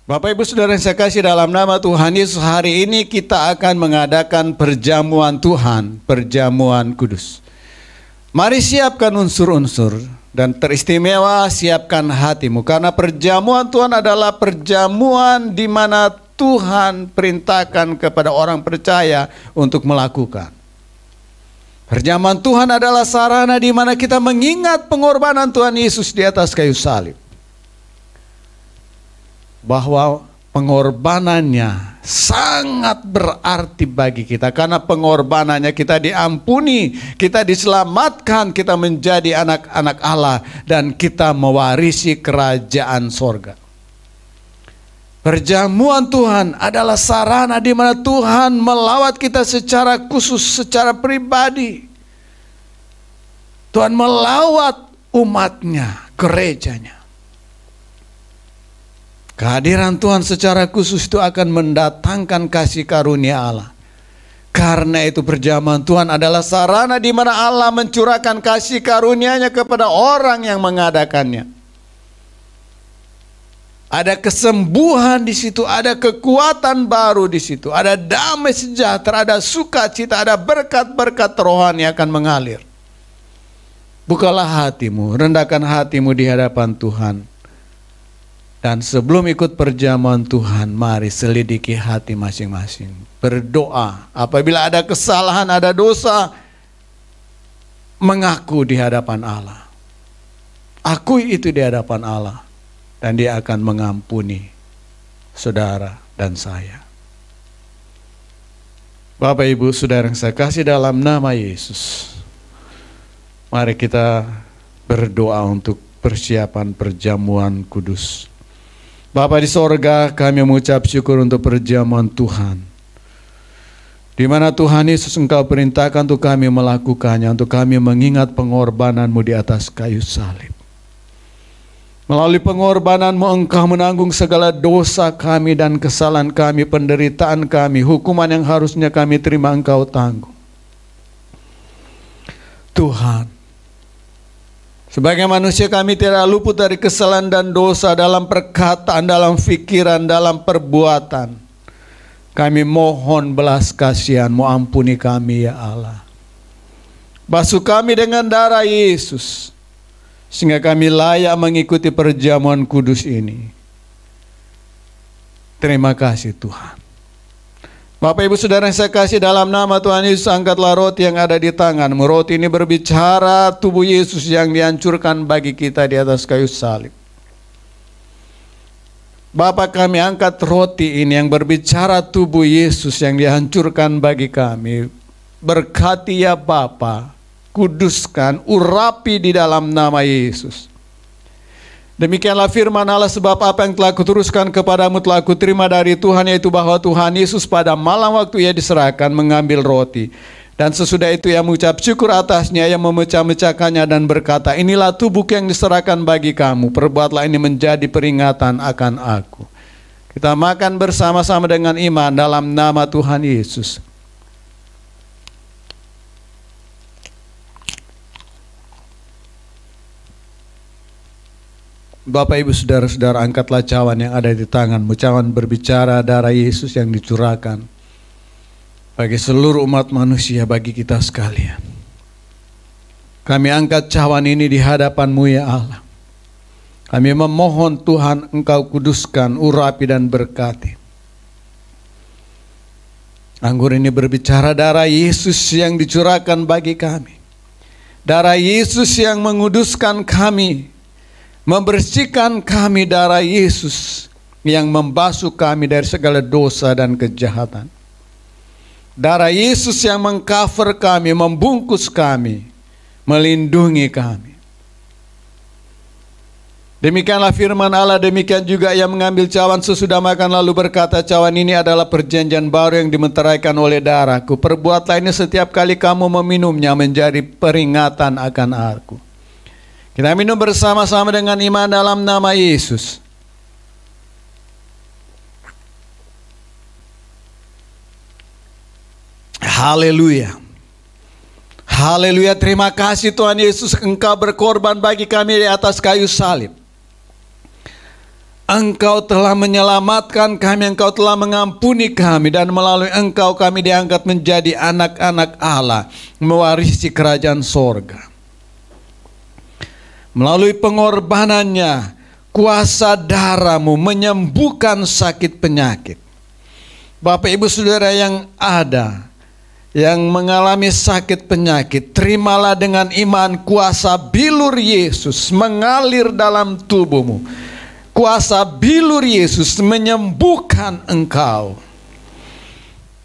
Bapak Ibu Saudara yang saya kasih dalam nama Tuhan Yesus, hari ini kita akan mengadakan perjamuan Tuhan, perjamuan kudus. Mari siapkan unsur-unsur dan teristimewa siapkan hatimu, karena perjamuan Tuhan adalah perjamuan di mana Tuhan perintahkan kepada orang percaya untuk melakukan. Perjamuan Tuhan adalah sarana di mana kita mengingat pengorbanan Tuhan Yesus di atas kayu salib. Bahwa pengorbanannya sangat berarti bagi kita, karena pengorbanannya kita diampuni, kita diselamatkan, kita menjadi anak-anak Allah, dan kita mewarisi kerajaan sorga. Perjamuan Tuhan adalah sarana di mana Tuhan melawat kita secara khusus, secara pribadi. Tuhan melawat umatnya, gerejanya. Kehadiran Tuhan secara khusus itu akan mendatangkan kasih karunia Allah. Karena itu perjamuan Tuhan adalah sarana di mana Allah mencurahkan kasih karunia-Nya kepada orang yang mengadakannya. Ada kesembuhan di situ, ada kekuatan baru di situ, ada damai sejahtera, ada sukacita, ada berkat-berkat rohani akan mengalir. Bukalah hatimu, rendahkan hatimu di hadapan Tuhan. Dan sebelum ikut perjamuan Tuhan, mari selidiki hati masing-masing. Berdoa, apabila ada kesalahan, ada dosa, mengaku di hadapan Allah. Akui itu di hadapan Allah. Dan Dia akan mengampuni saudara dan saya. Bapak Ibu Saudara yang saya kasih dalam nama Yesus, mari kita berdoa untuk persiapan perjamuan kudus. Bapa di sorga, kami mengucap syukur untuk perjamuan Tuhan, di mana Tuhan Yesus Engkau perintahkan untuk kami melakukannya, untuk kami mengingat pengorbanan-Mu di atas kayu salib. Melalui pengorbanan-Mu Engkau menanggung segala dosa kami dan kesalahan kami, penderitaan kami, hukuman yang harusnya kami terima Engkau tanggung. Tuhan, sebagai manusia kami tidak luput dari kesalahan dan dosa dalam perkataan, dalam pikiran, dalam perbuatan. Kami mohon belas kasihan-Mu, ampuni kami ya Allah. Basuh kami dengan darah Yesus, sehingga kami layak mengikuti perjamuan kudus ini. Terima kasih Tuhan. Bapak Ibu Saudara yang saya kasih dalam nama Tuhan Yesus, angkatlah roti yang ada di tanganmu. Roti ini berbicara tubuh Yesus yang dihancurkan bagi kita di atas kayu salib. Bapa, kami angkat roti ini yang berbicara tubuh Yesus yang dihancurkan bagi kami. Berkati ya Bapa, kuduskan, urapi di dalam nama Yesus. Demikianlah firman Allah, sebab apa yang telah kuteruskan kepadamu telah kuterima dari Tuhan, yaitu bahwa Tuhan Yesus pada malam waktu Ia diserahkan mengambil roti. Dan sesudah itu Ia mengucap syukur atasnya, Ia memecah-mecahkannya dan berkata, inilah tubuhku yang diserahkan bagi kamu, perbuatlah ini menjadi peringatan akan aku. Kita makan bersama-sama dengan iman dalam nama Tuhan Yesus. Bapak Ibu Saudara-saudara, angkatlah cawan yang ada di tanganmu. Cawan berbicara darah Yesus yang dicurahkan bagi seluruh umat manusia, bagi kita sekalian. Kami angkat cawan ini di hadapan-Mu ya Allah. Kami memohon Tuhan Engkau kuduskan, urapi dan berkati. Anggur ini berbicara darah Yesus yang dicurahkan bagi kami. Darah Yesus yang menguduskan kami, membersihkan kami, darah Yesus yang membasuh kami dari segala dosa dan kejahatan. Darah Yesus yang mengcover kami, membungkus kami, melindungi kami. Demikianlah firman Allah, demikian juga Ia mengambil cawan sesudah makan lalu berkata, cawan ini adalah perjanjian baru yang dimeteraikan oleh darahku. Perbuatlah ini setiap kali kamu meminumnya menjadi peringatan akan aku. Kita minum bersama-sama dengan iman dalam nama Yesus. Haleluya. Haleluya, terima kasih Tuhan Yesus, Engkau berkorban bagi kami di atas kayu salib. Engkau telah menyelamatkan kami, Engkau telah mengampuni kami, dan melalui Engkau kami diangkat menjadi anak-anak Allah, mewarisi kerajaan sorga. Melalui pengorbanannya, kuasa darah-Mu menyembuhkan sakit penyakit. Bapak Ibu Saudara yang ada, yang mengalami sakit penyakit, terimalah dengan iman kuasa bilur Yesus mengalir dalam tubuhmu. Kuasa bilur Yesus menyembuhkan engkau.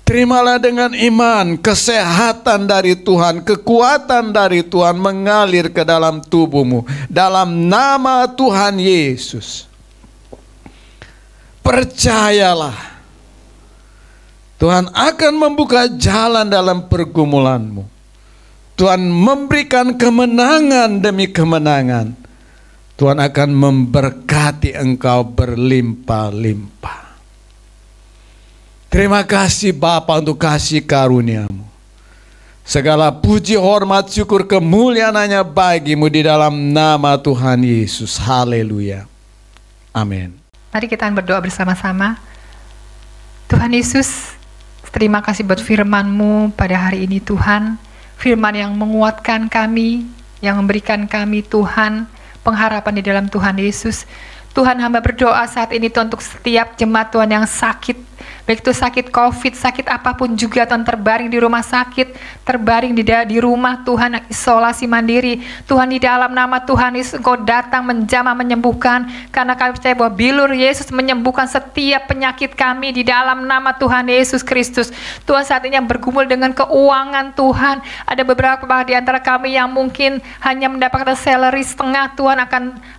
Terimalah dengan iman kesehatan dari Tuhan, kekuatan dari Tuhan mengalir ke dalam tubuhmu. Dalam nama Tuhan Yesus. Percayalah, Tuhan akan membuka jalan dalam pergumulanmu. Tuhan memberikan kemenangan demi kemenangan. Tuhan akan memberkati engkau berlimpah-limpah. Terima kasih Bapa untuk kasih karunia-Mu. Segala puji, hormat, syukur, kemuliaan hanya bagi-Mu di dalam nama Tuhan Yesus. Haleluya. Amin. Mari kita berdoa bersama-sama. Tuhan Yesus, terima kasih buat firman-Mu pada hari ini Tuhan. Firman yang menguatkan kami, yang memberikan kami Tuhan pengharapan di dalam Tuhan Yesus. Tuhan, hamba berdoa saat ini Tuhan untuk setiap jemaat Tuhan yang sakit, baik itu sakit COVID, sakit apapun juga Tuhan, terbaring di rumah sakit, terbaring di rumah Tuhan, isolasi mandiri. Tuhan, di dalam nama Tuhan Yesus Engkau datang menjamah menyembuhkan, karena kami percaya bahwa bilur Yesus menyembuhkan setiap penyakit kami di dalam nama Tuhan Yesus Kristus. Tuhan, saat ini yang bergumul dengan keuangan Tuhan, ada beberapa di antara kami yang mungkin hanya mendapatkan salary setengah Tuhan,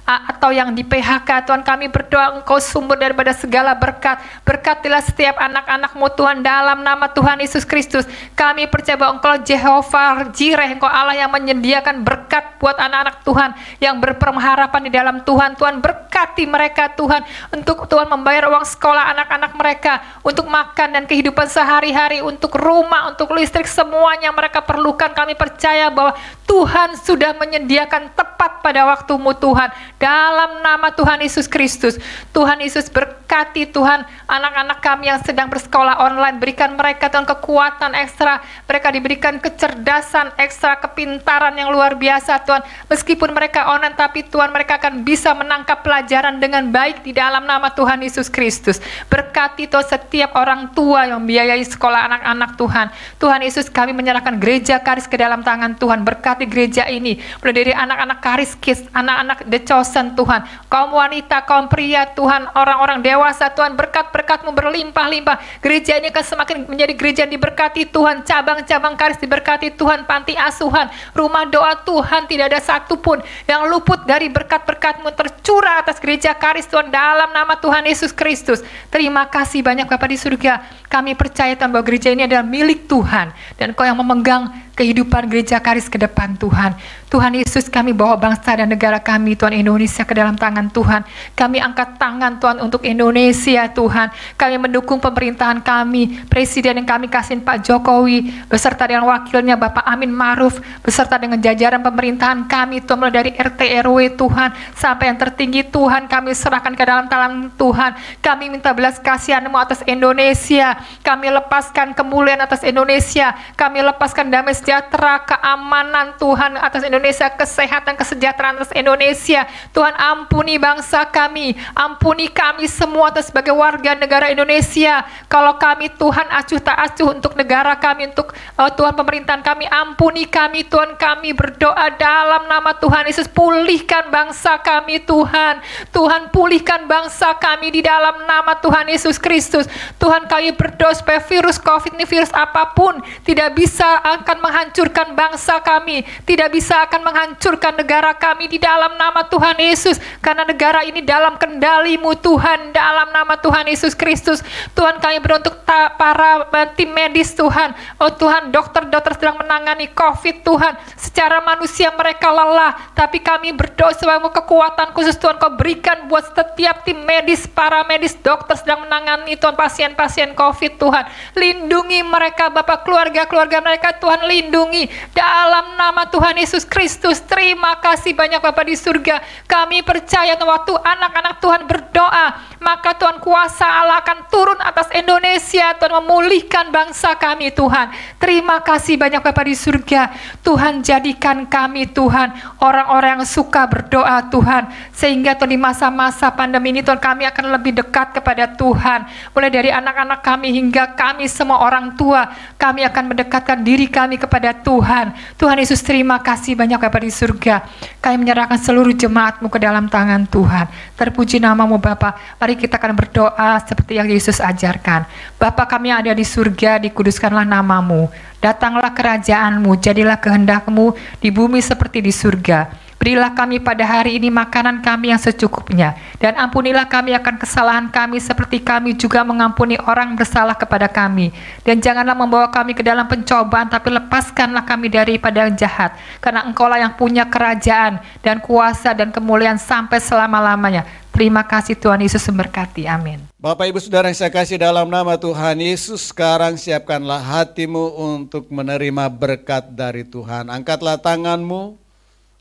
atau yang di PHK. Tuhan, kami berdoa Engkau sumber daripada segala berkat. Berkatilah setiap anak-anak-Mu Tuhan dalam nama Tuhan Yesus Kristus. Kami percaya bahwa Engkau Jehovah Jireh, Engkau Allah yang menyediakan berkat buat anak-anak Tuhan yang berpengharapan di dalam Tuhan. Tuhan, berkati mereka Tuhan, untuk Tuhan membayar uang sekolah anak-anak mereka, untuk makan dan kehidupan sehari-hari, untuk rumah, untuk listrik, semuanya mereka perlukan. Kami percaya bahwa Tuhan sudah menyediakan tepat pada waktu-Mu Tuhan, dalam nama Tuhan Yesus Kristus. Tuhan Yesus, berkati Tuhan anak-anak kami yang sedang bersekolah online, berikan mereka Tuhan kekuatan ekstra, mereka diberikan kecerdasan ekstra, kepintaran yang luar biasa Tuhan. Meskipun mereka online, tapi Tuhan mereka akan bisa menangkap pelajaran dengan baik di dalam nama Tuhan Yesus Kristus. Berkati Tuhan setiap orang tua yang membiayai sekolah anak-anak Tuhan. Tuhan Yesus, kami menyerahkan gereja Karis ke dalam tangan Tuhan. Berkati gereja ini, mulai dari anak-anak Karis Kids, anak-anak The Chosen Tuhan, kaum wanita, kaum pria Tuhan, orang-orang dewasa Tuhan, berkat-berkat-Mu berlimpah-limpah. Gereja ini akan semakin menjadi gereja yang diberkati Tuhan, cabang-cabang Karis diberkati Tuhan, panti asuhan, rumah doa Tuhan, tidak ada satupun yang luput dari berkat-berkat-Mu tercurah atas gereja Karis Tuhan, dalam nama Tuhan Yesus Kristus. Terima kasih banyak Bapa di surga. Kami percaya Tuhan bahwa gereja ini adalah milik Tuhan, dan Kau yang memegang kehidupan gereja Karis ke depan Tuhan. Tuhan Yesus, kami bawa bangsa dan negara kami Tuhan Indonesia ke dalam tangan Tuhan. Kami angkat tangan Tuhan untuk Indonesia Tuhan. Kami mendukung pemerintahan kami, Presiden yang kami kasihin Pak Jokowi, beserta dengan wakilnya Bapak Amin Ma'ruf, beserta dengan jajaran pemerintahan kami Tuhan, mulai dari RT RW Tuhan, sampai yang tertinggi Tuhan, kami serahkan ke dalam tangan Tuhan. Kami minta belas kasihan-Mu atas Indonesia. Kami lepaskan kemuliaan atas Indonesia. Kami lepaskan damai sejahtera, keamanan Tuhan atas Indonesia, kesehatan, kesejahteraan atas Indonesia. Tuhan, ampuni bangsa kami, ampuni kami semua atas sebagai warga negara Indonesia. Kalau kami Tuhan acuh tak acuh untuk negara kami, untuk Tuhan pemerintahan kami, ampuni kami Tuhan. Kami berdoa dalam nama Tuhan Yesus, pulihkan bangsa kami Tuhan. Tuhan, pulihkan bangsa kami di dalam nama Tuhan Yesus Kristus. Tuhan, kami berdoa supaya virus COVID ini, virus apapun, tidak bisa akan menghancurkan bangsa kami, tidak bisa akan menghancurkan negara kami di dalam nama Tuhan Yesus, karena negara ini dalam kendali-Mu Tuhan, dalam nama Tuhan Yesus Kristus. Tuhan kami berdoa untuk para tim medis Tuhan. Oh Tuhan, dokter-dokter sedang menangani COVID Tuhan. Secara manusia mereka lelah, tapi kami berdoa semoga kekuatan khusus Tuhan Kau berikan buat setiap tim medis, para medis, dokter sedang menangani Tuhan pasien-pasien COVID Tuhan. Lindungi mereka Bapak, keluarga-keluarga mereka Tuhan, lindungi dalam nama Tuhan Yesus Kristus. Terima kasih banyak Bapak di surga. Kami percaya waktu anak-anak Tuhan berdoa, maka Tuhan kuasa Allah akan turun atas Indonesia, Tuhan memulihkan bangsa kami Tuhan. Terima kasih banyak Bapak di surga. Tuhan jadikan kami Tuhan orang-orang yang suka berdoa Tuhan, sehingga Tuhan di masa-masa pandemi ini Tuhan kami akan lebih dekat kepada Tuhan. Mulai dari anak-anak kami hingga kami semua orang tua, kami akan mendekatkan diri kami kepada Tuhan. Tuhan Yesus, terima kasih banyak Bapak di surga. Kami menyerahkan seluruh jemaat-Mu ke dalam tangan Tuhan. Terpuji nama-Mu Bapak. Mari kita akan berdoa seperti yang Yesus ajarkan. Bapa kami yang ada di surga, dikuduskanlah nama-Mu. Datanglah kerajaan-Mu, jadilah kehendak-Mu di bumi seperti di surga. Berilah kami pada hari ini makanan kami yang secukupnya, dan ampunilah kami akan kesalahan kami seperti kami juga mengampuni orang bersalah kepada kami. Dan janganlah membawa kami ke dalam pencobaan, tapi lepaskanlah kami daripada yang jahat. Karena Engkaulah yang punya kerajaan dan kuasa dan kemuliaan sampai selama-lamanya. Terima kasih Tuhan Yesus memberkati. Amin. Bapak Ibu Saudara yang saya kasih dalam nama Tuhan Yesus, sekarang siapkanlah hatimu untuk menerima berkat dari Tuhan. Angkatlah tanganmu.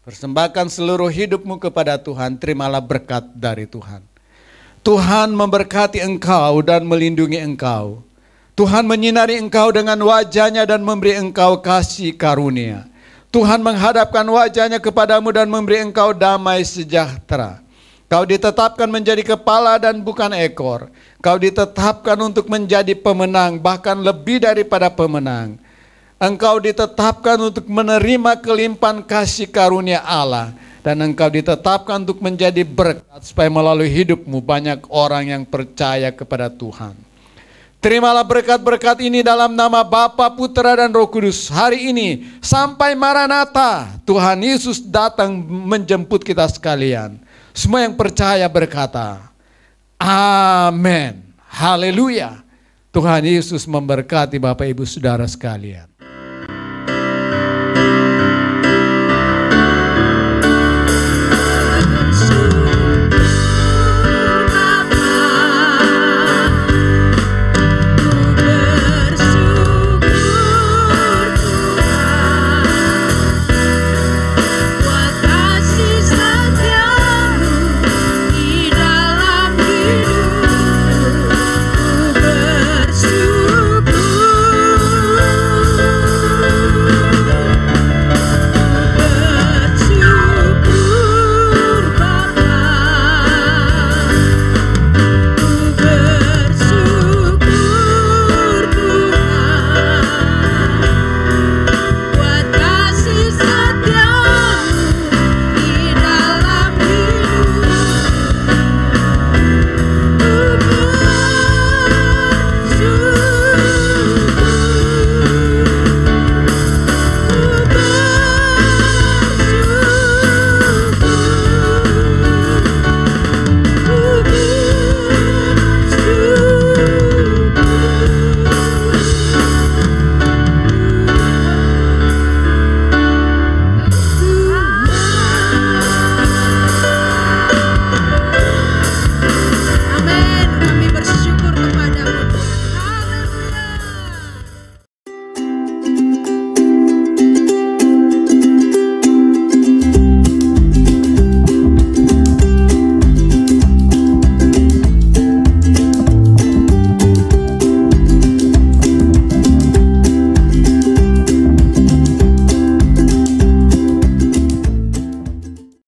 Persembahkan seluruh hidupmu kepada Tuhan, terimalah berkat dari Tuhan. Tuhan memberkati engkau dan melindungi engkau. Tuhan menyinari engkau dengan wajah-Nya dan memberi engkau kasih karunia. Tuhan menghadapkan wajah-Nya kepadamu dan memberi engkau damai sejahtera. Kau ditetapkan menjadi kepala dan bukan ekor. Kau ditetapkan untuk menjadi pemenang, bahkan lebih daripada pemenang. Engkau ditetapkan untuk menerima kelimpahan kasih karunia Allah. Dan engkau ditetapkan untuk menjadi berkat, supaya melalui hidupmu banyak orang yang percaya kepada Tuhan. Terimalah berkat-berkat ini dalam nama Bapa, Putra, dan Roh Kudus. Hari ini sampai Maranatha, Tuhan Yesus datang menjemput kita sekalian. Semua yang percaya berkata, amin. Haleluya. Tuhan Yesus memberkati Bapak Ibu Saudara sekalian.